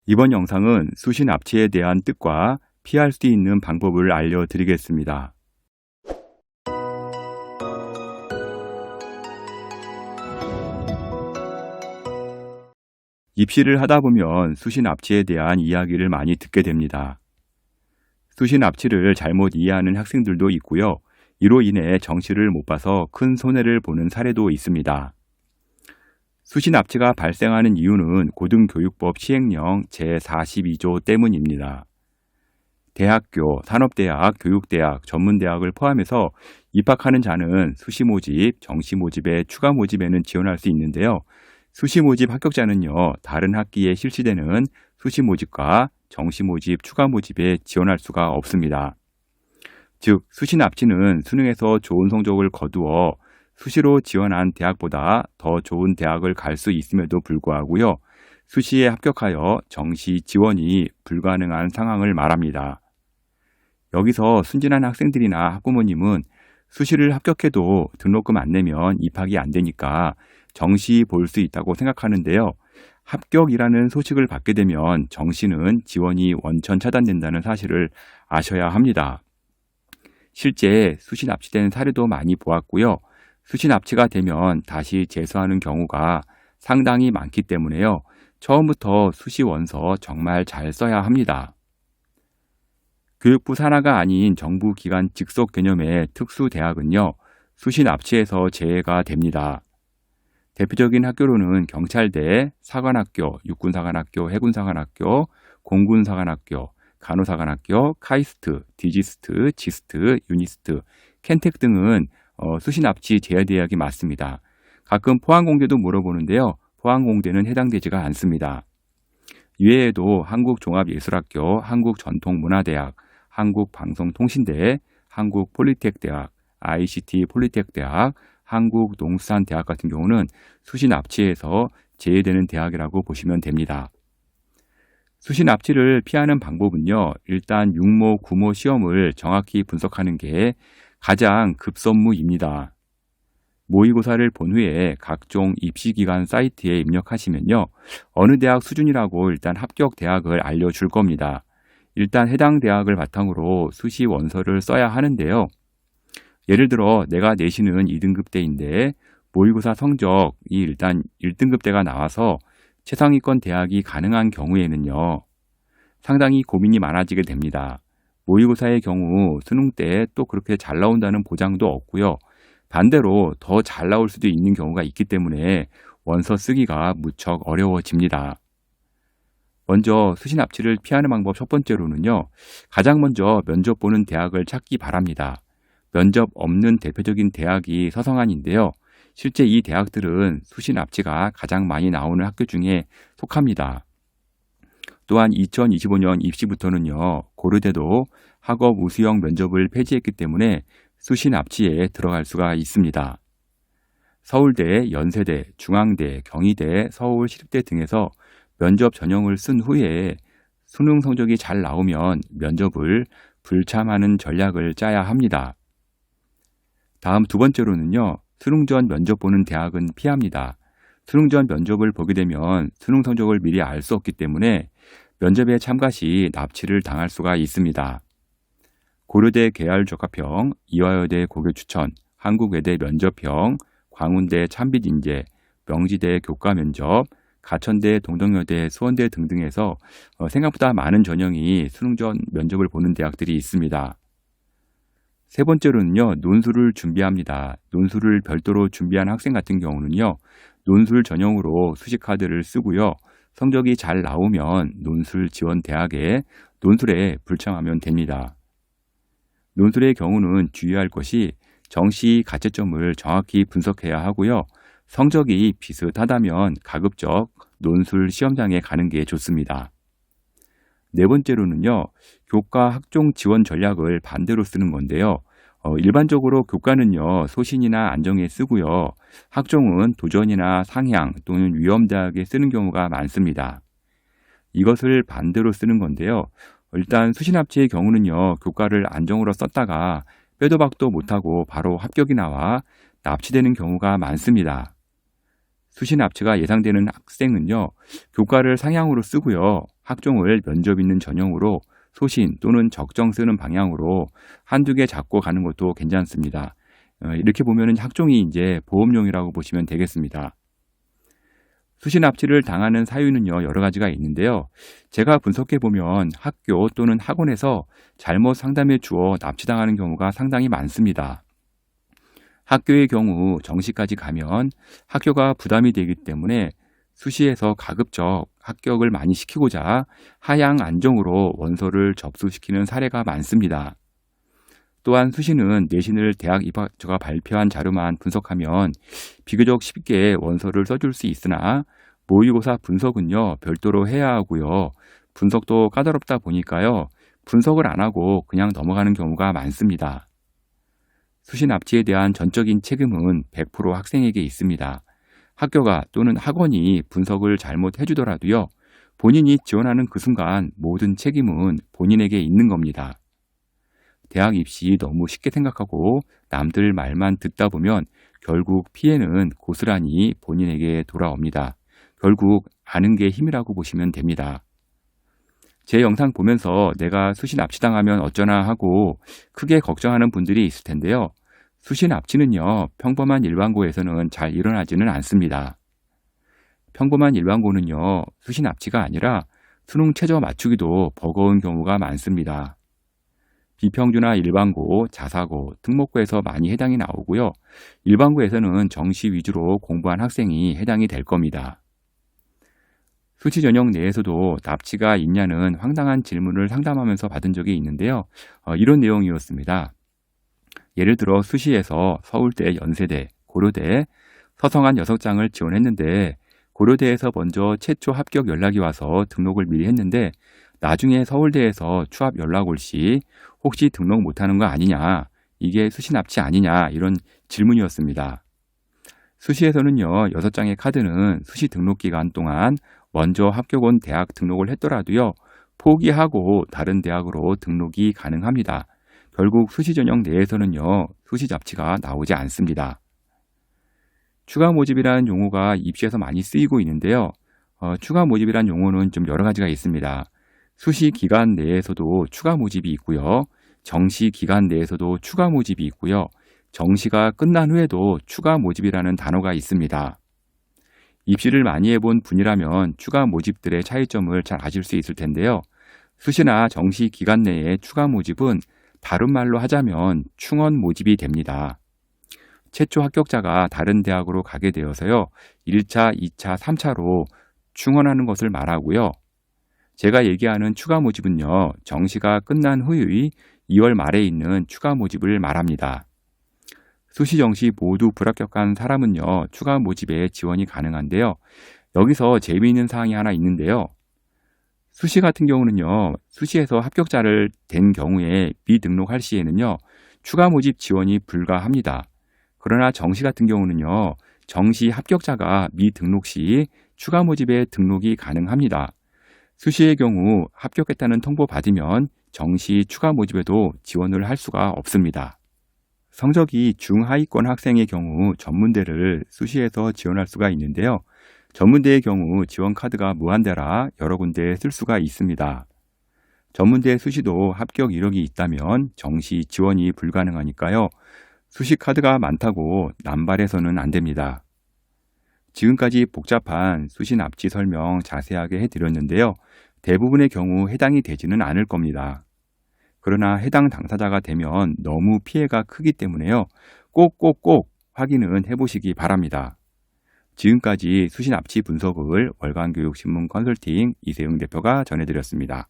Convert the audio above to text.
이번 영상은 수시 납치에 대한 뜻과 피할 수 있는 방법을 알려드리겠습니다. 입시를 하다 보면 수시 납치에 대한 이야기를 많이 듣게 됩니다. 수시 납치를 잘못 이해하는 학생들도 있고요. 이로 인해 정시를 못 봐서 큰 손해를 보는 사례도 있습니다. 수시 납치가 발생하는 이유는 고등교육법 시행령 제42조 때문입니다. 대학교, 산업대학, 교육대학, 전문대학을 포함해서 입학하는 자는 수시 모집, 정시 모집에 추가 모집에는 지원할 수 있는데요. 수시 모집 합격자는요, 다른 학기에 실시되는 수시 모집과 정시 모집, 추가 모집에 지원할 수가 없습니다. 즉, 수시 납치는 수능에서 좋은 성적을 거두어 수시로 지원한 대학보다 더 좋은 대학을 갈 수 있음에도 불구하고요, 수시에 합격하여 정시 지원이 불가능한 상황을 말합니다. 여기서 순진한 학생들이나 학부모님은 수시를 합격해도 등록금 안 내면 입학이 안 되니까 정시 볼 수 있다고 생각하는데요. 합격이라는 소식을 받게 되면 정시는 지원이 원천 차단된다는 사실을 아셔야 합니다. 실제 수시 납치된 사례도 많이 보았고요. 수시 납치가 되면 다시 재수하는 경우가 상당히 많기 때문에요. 처음부터 수시 원서 정말 잘 써야 합니다. 교육부 산하가 아닌 정부 기관 직속 개념의 특수대학은요, 수시 납치에서 제외가 됩니다. 대표적인 학교로는 경찰대, 사관학교, 육군사관학교, 해군사관학교, 공군사관학교, 간호사관학교, 카이스트, 디지스트, 지스트, 유니스트, 켄텍 등은 수시 납치 제외대학이 맞습니다. 가끔 포항공대도 물어보는데요. 포항공대는 해당되지가 않습니다. 이외에도 한국종합예술학교, 한국전통문화대학, 한국방송통신대, 한국폴리텍대학, ICT 폴리텍대학, 한국농수산대학 같은 경우는 수시 납치에서 제외되는 대학이라고 보시면 됩니다. 수시 납치를 피하는 방법은요, 일단 육모, 구모 시험을 정확히 분석하는 게 가장 급선무입니다. 모의고사를 본 후에 각종 입시기관 사이트에 입력하시면요, 어느 대학 수준이라고 일단 합격 대학을 알려줄 겁니다. 일단 해당 대학을 바탕으로 수시 원서를 써야 하는데요. 예를 들어 내가 내신은 2등급대인데 모의고사 성적이 일단 1등급대가 나와서 최상위권 대학이 가능한 경우에는요, 상당히 고민이 많아지게 됩니다. 모의고사의 경우 수능 때 또 그렇게 잘 나온다는 보장도 없고요. 반대로 더 잘 나올 수도 있는 경우가 있기 때문에 원서 쓰기가 무척 어려워집니다. 먼저 수시 납치를 피하는 방법 첫 번째로는요, 가장 먼저 면접 보는 대학을 찾기 바랍니다. 면접 없는 대표적인 대학이 서성한인데요. 실제 이 대학들은 수시 납치가 가장 많이 나오는 학교 중에 속합니다. 또한 2025년 입시부터는요, 고려대도 학업 우수형 면접을 폐지했기 때문에 수시 납치에 들어갈 수가 있습니다. 서울대, 연세대, 중앙대, 경희대, 서울시립대 등에서 면접 전형을 쓴 후에 수능 성적이 잘 나오면 면접을 불참하는 전략을 짜야 합니다. 다음 두 번째로는요, 수능 전 면접 보는 대학은 피합니다. 수능 전 면접을 보게 되면 수능 성적을 미리 알 수 없기 때문에 면접에 참가 시 납치를 당할 수가 있습니다. 고려대 계열적합형, 이화여대 고교 추천, 한국외대 면접형, 광운대 참빛인재, 명지대 교과 면접, 가천대, 동덕여대, 수원대 등등에서 생각보다 많은 전형이 수능 전 면접을 보는 대학들이 있습니다. 세 번째로는요, 논술을 준비합니다. 논술을 별도로 준비한 학생 같은 경우는요, 논술 전형으로 수시 카드를 쓰고요, 성적이 잘 나오면 논술 지원 대학에 논술에 불참하면 됩니다. 논술의 경우는 주의할 것이 정시 가채점을 정확히 분석해야 하고요, 성적이 비슷하다면 가급적 논술 시험장에 가는 게 좋습니다. 네 번째로는요, 교과 학종 지원 전략을 반대로 쓰는 건데요. 일반적으로 교과는요, 소신이나 안정에 쓰고요, 학종은 도전이나 상향 또는 위험대학에 쓰는 경우가 많습니다. 이것을 반대로 쓰는 건데요. 일단 수시 납치의 경우는요, 교과를 안정으로 썼다가 빼도 박도 못하고 바로 합격이 나와 납치되는 경우가 많습니다. 수시 납치가 예상되는 학생은요, 교과를 상향으로 쓰고요, 학종을 면접 있는 전형으로 소신 또는 적정 쓰는 방향으로 한두 개 잡고 가는 것도 괜찮습니다. 이렇게 보면은 학종이 이제 보험용이라고 보시면 되겠습니다. 수시 납치를 당하는 사유는요, 여러 가지가 있는데요. 제가 분석해 보면 학교 또는 학원에서 잘못 상담해 주어 납치당하는 경우가 상당히 많습니다. 학교의 경우 정시까지 가면 학교가 부담이 되기 때문에 수시에서 가급적 합격을 많이 시키고자 하향 안정으로 원서를 접수시키는 사례가 많습니다. 또한 수시는 내신을 대학 입학처가 발표한 자료만 분석하면 비교적 쉽게 원서를 써줄 수 있으나 모의고사 분석은요, 별도로 해야 하고요. 분석도 까다롭다 보니까요, 분석을 안 하고 그냥 넘어가는 경우가 많습니다. 수시 납치에 대한 전적인 책임은 100% 학생에게 있습니다. 학교가 또는 학원이 분석을 잘못해주더라도요, 본인이 지원하는 그 순간 모든 책임은 본인에게 있는 겁니다. 대학 입시 너무 쉽게 생각하고 남들 말만 듣다 보면 결국 피해는 고스란히 본인에게 돌아옵니다. 결국 아는 게 힘이라고 보시면 됩니다. 제 영상 보면서 내가 수시 납치당하면 어쩌나 하고 크게 걱정하는 분들이 있을 텐데요. 수시 납치는요, 평범한 일반고에서는 잘 일어나지는 않습니다. 평범한 일반고는요, 수시 납치가 아니라 수능 최저 맞추기도 버거운 경우가 많습니다. 비평준화 일반고, 자사고, 특목고에서 많이 해당이 나오고요. 일반고에서는 정시 위주로 공부한 학생이 해당이 될 겁니다. 수시 전형 내에서도 납치가 있냐는 황당한 질문을 상담하면서 받은 적이 있는데요. 이런 내용이었습니다. 예를 들어 수시에서 서울대, 연세대, 고려대, 서성한 6장을 지원했는데 고려대에서 먼저 최초 합격 연락이 와서 등록을 미리 했는데 나중에 서울대에서 추합 연락 올 시 혹시 등록 못하는 거 아니냐, 이게 수시 납치 아니냐, 이런 질문이었습니다. 수시에서는요, 6장의 카드는 수시 등록 기간 동안 먼저 합격 온 대학 등록을 했더라도요, 포기하고 다른 대학으로 등록이 가능합니다. 결국 수시 전형 내에서는요, 수시 납치가 나오지 않습니다. 추가 모집이라는 용어가 입시에서 많이 쓰이고 있는데요. 추가 모집이라는 용어는 좀 여러 가지가 있습니다. 수시 기간 내에서도 추가 모집이 있고요. 정시 기간 내에서도 추가 모집이 있고요. 정시가 끝난 후에도 추가 모집이라는 단어가 있습니다. 입시를 많이 해본 분이라면 추가 모집들의 차이점을 잘 아실 수 있을 텐데요. 수시나 정시 기간 내의 추가 모집은 다른 말로 하자면 충원 모집이 됩니다. 최초 합격자가 다른 대학으로 가게 되어서요, 1차, 2차, 3차로 충원하는 것을 말하고요. 제가 얘기하는 추가 모집은요, 정시가 끝난 후의 2월 말에 있는 추가 모집을 말합니다. 수시 정시 모두 불합격한 사람은요, 추가 모집에 지원이 가능한데요. 여기서 재미있는 사항이 하나 있는데요. 수시 같은 경우는요, 수시에서 합격자를 된 경우에 미등록할 시에는요, 추가 모집 지원이 불가합니다. 그러나 정시 같은 경우는요, 정시 합격자가 미등록 시 추가 모집에 등록이 가능합니다. 수시의 경우 합격했다는 통보 받으면 정시 추가 모집에도 지원을 할 수가 없습니다. 성적이 중하위권 학생의 경우 전문대를 수시에서 지원할 수가 있는데요. 전문대의 경우 지원 카드가 무한대라 여러 군데에 쓸 수가 있습니다. 전문대 수시도 합격 이력이 있다면 정시 지원이 불가능하니까요. 수시 카드가 많다고 남발해서는 안 됩니다. 지금까지 복잡한 수시 납치 설명 자세하게 해드렸는데요. 대부분의 경우 해당이 되지는 않을 겁니다. 그러나 해당 당사자가 되면 너무 피해가 크기 때문에요. 꼭 확인은 해보시기 바랍니다. 지금까지 수시 납치 분석을 월간교육신문 컨설팅 이세용 대표가 전해드렸습니다.